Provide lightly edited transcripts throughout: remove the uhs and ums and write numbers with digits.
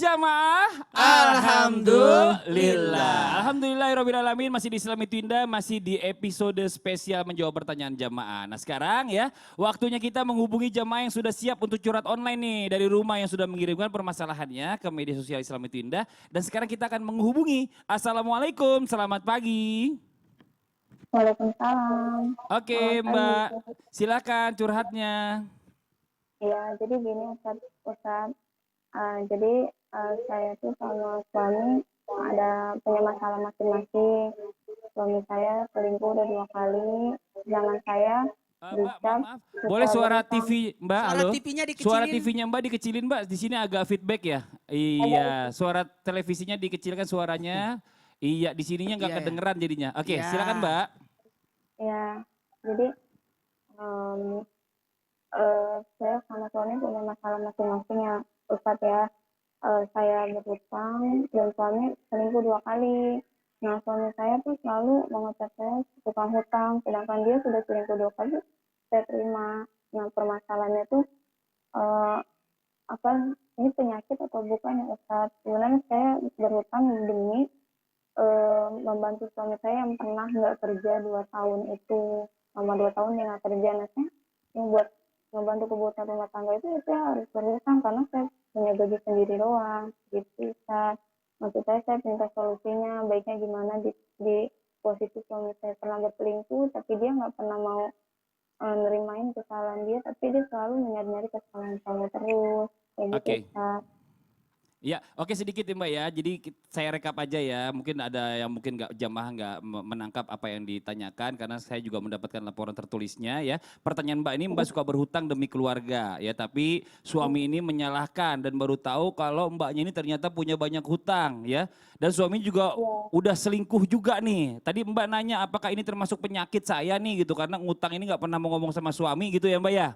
jamaah? Alhamdulillah. Alhamdulillahirrahmanirrahim, masih di Islam itu Indah, masih di episode spesial menjawab pertanyaan jamaah. Nah sekarang ya, waktunya kita menghubungi jamaah yang sudah siap untuk curhat online nih. Dari rumah yang sudah mengirimkan permasalahannya ke media sosial Islam itu Indah. Dan sekarang kita akan menghubungi. Assalamualaikum, selamat pagi. Waalaikumsalam. Oke Selamat Mbak, pagi. silakan curhatnya. Ya, jadi gini Ustaz. Jadi saya tuh sama suami ada punya masalah masing-masing. Suami saya selingkuh udah 2 kali, sedangkan saya Mbak, dicap maaf, boleh suara berhutang. TV Mbak, Suara halo? TV-nya dikecilin. Suara TV-nya Mbak dikecilin Mbak, di sini agak feedback ya. Iya, suara televisinya dikecilkan suaranya. Iya, di sininya nggak Iya, ya. kedengeran jadinya. Oke, Iya. silakan Mbak. Ya, jadi saya sama suami punya masalah masing-masing ya Ustaz ya. Saya berhutang dan suami selingkuh 2 kali. Nah, suami saya tuh selalu mengecap saya tukang hutang, sedangkan dia sudah selingkuh 2 kali, saya terima. Nah, permasalahannya tuh apa ini penyakit atau bukan ya Ustaz? Sebenarnya saya berhutang demi membantu suami saya yang pernah nggak kerja 2 tahun itu. Selama 2 tahun dia nggak kerja, nah saya yang buat membantu kebutuhan rumah tangga itu ya saya harus berhutang karena saya punya gaji sendiri doang gitu Ustaz. Maksud saya minta solusinya baiknya gimana di posisi suami saya pernah berselingkuh tapi dia nggak pernah mau nerimain kesalahan dia, tapi dia selalu nyari-nyari kesalahan saya terus kayak gitu Oke. Ustaz. Ya, oke sedikit ya Mbak ya. Jadi saya rekap aja ya. Mungkin ada yang mungkin jamaah nggak menangkap apa yang ditanyakan karena saya juga mendapatkan laporan tertulisnya ya. Pertanyaan Mbak ini, Mbak suka berhutang demi keluarga ya, tapi suami ini menyalahkan dan baru tahu kalau Mbaknya ini ternyata punya banyak hutang ya. Dan suami juga udah selingkuh juga nih. Tadi Mbak nanya apakah ini termasuk penyakit saya nih gitu karena ngutang ini nggak pernah mau ngomong sama suami gitu ya Mbak ya.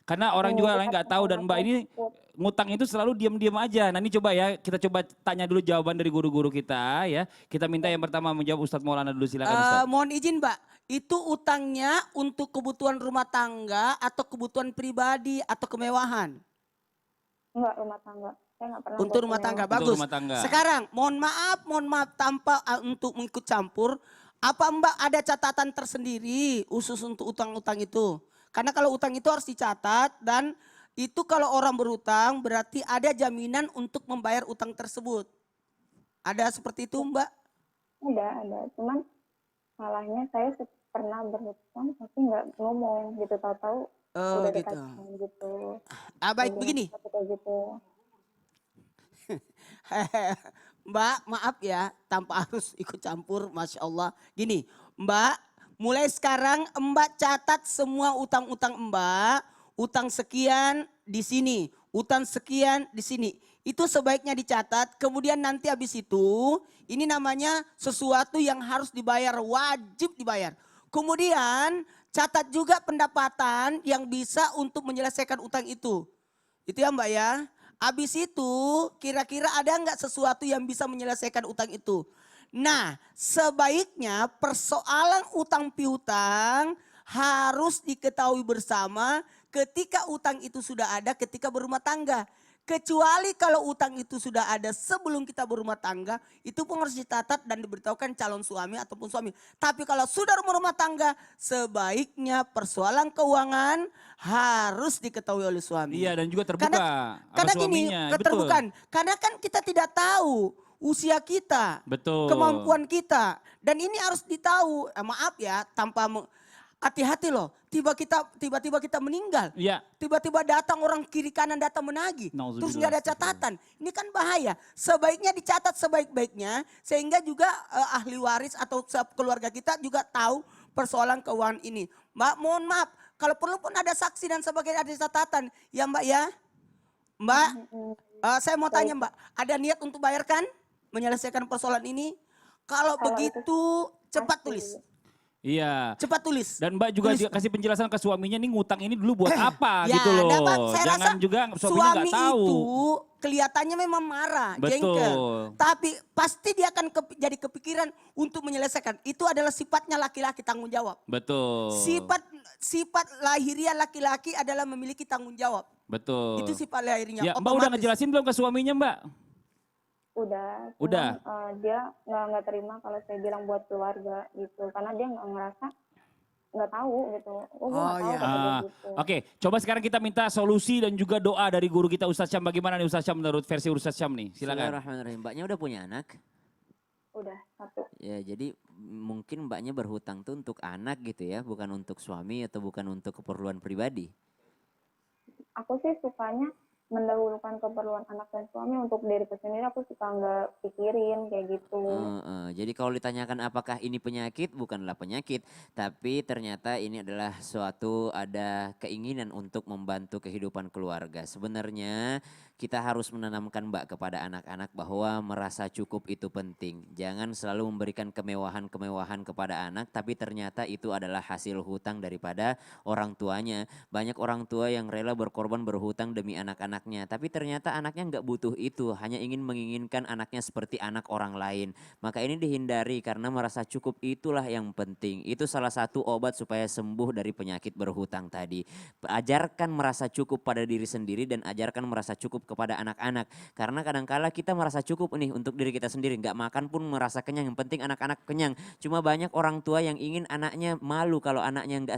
Karena orang juga lain nggak tahu dan Mbak ini ngutang itu selalu diam-diam aja. Nah ini coba ya, kita coba tanya dulu jawaban dari guru-guru kita ya. Kita minta yang pertama menjawab Ustadz Maulana dulu, silakan Ustadz. Mohon izin Mbak, itu utangnya untuk kebutuhan rumah tangga atau kebutuhan pribadi atau kemewahan? Enggak, rumah tangga. Saya nggak pernah Untuk buat rumah tangga, kemewahan. bagus. Untuk rumah tangga. Sekarang mohon maaf tanpa untuk mengikut campur. Apa Mbak ada catatan tersendiri khusus untuk utang-utang itu? Karena kalau utang itu harus dicatat dan itu kalau orang berutang berarti ada jaminan untuk membayar utang tersebut. Ada seperti itu Mbak? Ada. Cuman salahnya saya pernah berhutang tapi nggak ngomong gitu, tahu-tahu Oh udah gitu. dekat gitu. Baik Jadi begini. kayak gitu. Mbak maaf ya tanpa harus ikut campur, Masya Allah. Gini Mbak, mulai sekarang Mbak catat semua utang-utang Mbak. Utang sekian di sini, utang sekian di sini. Itu sebaiknya dicatat, kemudian nanti habis itu ini namanya sesuatu yang harus dibayar, wajib dibayar. Kemudian catat juga pendapatan yang bisa untuk menyelesaikan utang itu. Itu ya Mbak ya. Habis itu kira-kira ada nggak sesuatu yang bisa menyelesaikan utang itu. Nah sebaiknya persoalan utang piutang harus diketahui bersama ketika utang itu sudah ada ketika berumah tangga. Kecuali kalau utang itu sudah ada sebelum kita berumah tangga, itu pun harus dicatat dan diberitahukan calon suami ataupun suami. Tapi kalau sudah berumah tangga, sebaiknya persoalan keuangan harus diketahui oleh suami. Iya dan juga terbuka Karena sama gini, suaminya. keterbukaan. Karena kan kita tidak tahu usia kita, Betul. kemampuan kita. Dan ini harus ditahu, maaf ya, tanpa hati-hati loh. Tiba-tiba kita meninggal. Iya. Tiba-tiba datang orang kiri kanan datang menagih. Terus nggak ada catatan. Ini kan bahaya. Sebaiknya dicatat sebaik-baiknya sehingga juga ahli waris atau keluarga kita juga tahu persoalan keuangan ini. Mbak mohon maaf, kalau perlu pun ada saksi dan sebagainya, ada catatan. Ya Mbak ya. Mbak, saya mau tanya Mbak, ada niat untuk bayarkan? Menyelesaikan persoalan ini? Kalau begitu cepat tulis. Iya. Cepat tulis. Dan Mbak juga kasih penjelasan ke suaminya nih ngutang ini dulu buat apa Ya, gitu loh. dapat. Saya Jangan rasa juga suaminya suami nggak tahu. itu kelihatannya memang marah, Betul. jengkel. Tapi pasti dia akan jadi kepikiran untuk menyelesaikan. Itu adalah sifatnya laki-laki, tanggung jawab. Betul. Sifat lahiriah laki-laki adalah memiliki tanggung jawab. Betul. Itu sifat lahirnya. Ya Mbak udah ngejelasin belum ke suaminya Mbak? Udah, Udah. cuman dia nggak terima kalau saya bilang buat keluarga gitu, karena dia nggak ngerasa, nggak tahu gitu. Oh, gue Oh nggak tahu ya. kata dia Ah, gitu. Oke, coba sekarang kita minta solusi dan juga doa dari guru kita Ustadz Syam. Bagaimana nih Ustadz Syam menurut versi Ustadz Syam nih? Silakan. Bismillahirrahmanirrahim. Mbaknya udah punya anak? Udah satu. Ya, jadi mungkin mbaknya berhutang tuh untuk anak gitu ya, bukan untuk suami atau bukan untuk keperluan pribadi. Aku sih sukanya mendahulukan keperluan anak dan suami, untuk diriku sendiri aku suka nggak pikirin kayak gitu. Jadi kalau ditanyakan apakah ini penyakit, bukanlah penyakit, tapi ternyata ini adalah suatu ada keinginan untuk membantu kehidupan keluarga. Sebenarnya kita harus menanamkan Mbak kepada anak-anak bahwa merasa cukup itu penting. Jangan selalu memberikan kemewahan-kemewahan kepada anak, tapi ternyata itu adalah hasil hutang daripada orang tuanya. Banyak orang tua yang rela berkorban berhutang demi anak-anaknya, tapi ternyata anaknya nggak butuh itu, hanya menginginkan anaknya seperti anak orang lain. Maka ini dihindari karena merasa cukup itulah yang penting. Itu salah satu obat supaya sembuh dari penyakit berhutang tadi. Ajarkan merasa cukup pada diri sendiri dan ajarkan merasa cukup kepada anak-anak. Karena kadangkala kita merasa cukup nih untuk diri kita sendiri, nggak makan pun merasa kenyang. Yang penting anak-anak kenyang. Cuma banyak orang tua yang ingin anaknya malu kalau anaknya nggak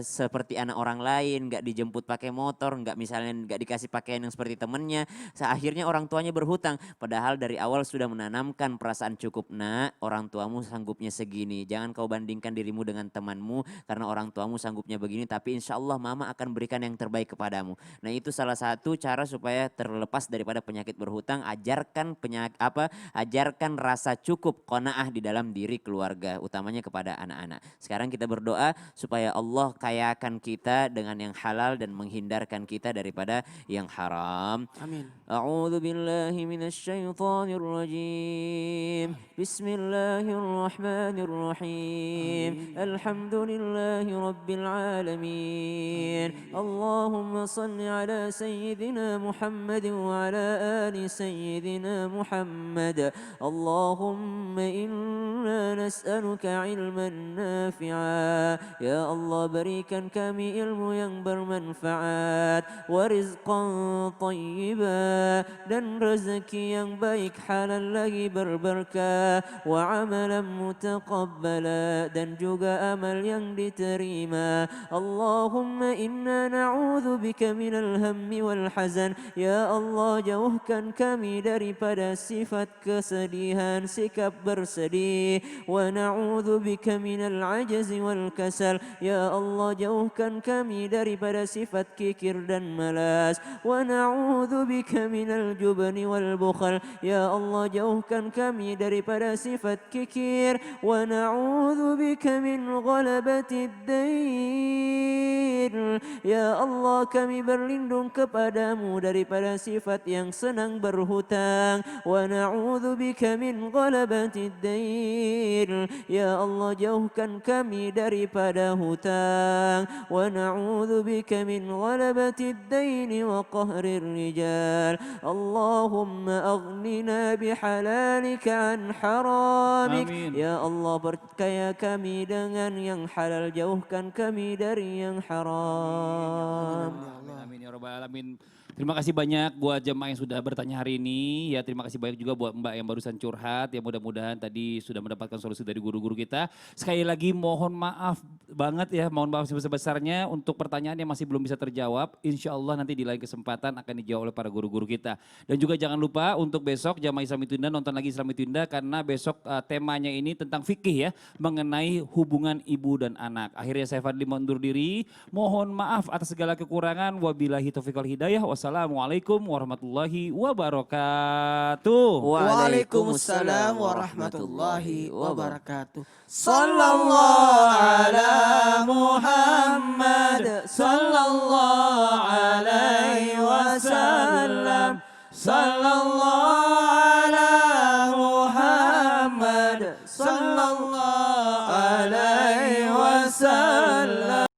seperti anak orang lain, nggak dijemput pakai motor, nggak misalnya nggak dikasih pakaian yang seperti temennya. Akhirnya orang tuanya berhutang. Padahal dari awal sudah menanamkan perasaan cukup, nak, orang tuamu sanggupnya segini. Jangan kau bandingkan dirimu dengan temanmu karena orang tuamu sanggupnya begini, tapi insya Allah mama akan berikan yang terbaik kepadamu. Nah, itu salah satu cara supaya terlepas daripada penyakit berhutang. Ajarkan rasa cukup, qanaah di dalam diri keluarga, utamanya kepada anak-anak. Sekarang kita berdoa supaya Allah kayakan kita dengan yang halal dan menghindarkan kita daripada yang haram. Amin. A'udzu billahi minasyaitonir rajim. Bismillahirrahmanirrahim. Alhamdulillahi rabbil alamin. Allahumma salli ala sayyidina Muhammad wa ala ali sayyidina Muhammad. Allahumma inna nas'aluka ilman nafi'a. Ya Allah, berikan kami ilmu yang bermanfaat, wa rizqan tayyiba, dan rezeki yang baik halal lagi berberkah, wa amalan mutaqabbala, dan juga amal yang diterima. Allahumma inna na'udzu bika minal hammi wal hazan. Ya Allah, jauhkan kami daripada sifat kesedihan, sikap bersedih. Wa na'udzu bika minal ajzi wal kasal. Ya Allah, jauhkan kami daripada sifat kikir dan malas. Wa na'udzu bika minal jubni wal bukhal. Ya Allah, jauhkan kami daripada sifat kikir. Wa na'udzu bika min ghalabatid dain. Ya Allah, kami berlindung kepadamu daripada sifat yang senang berhutang. Wa na'udzu bika min ghalabatid dain. Ya Allah, jauhkan kami daripada hutang. Wa na'udzu bika min ghalabatid dain wa qahrir rijal. Allahumma aghnina bihalalika an haramik. Amin. Ya Allah, berkaya kami dengan yang halal, jauhkan kami dari yang haram. Amin, amin ya rabbal alamin. Terima kasih banyak buat jemaah yang sudah bertanya hari ini. Ya, terima kasih banyak juga buat Mbak yang barusan curhat. Ya, mudah-mudahan tadi sudah mendapatkan solusi dari guru-guru kita. Sekali lagi mohon maaf banget ya, mohon maaf sebesar-besarnya untuk pertanyaan yang masih belum bisa terjawab. Insya Allah nanti di lain kesempatan akan dijawab oleh para guru-guru kita. Dan juga jangan lupa untuk besok jamaah Islami Tunda nonton lagi Islami Tunda karena besok temanya ini tentang fikih ya, mengenai hubungan ibu dan anak. Akhirnya saya Fadli mundur diri. Mohon maaf atas segala kekurangan. Wabillahi taufiq wal hidayah. Wassalamualaikum warahmatullahi wabarakatuh. Waalaikumsalam warahmatullahi wabarakatuh. Sallallahu ala Muhammad. Sallallahu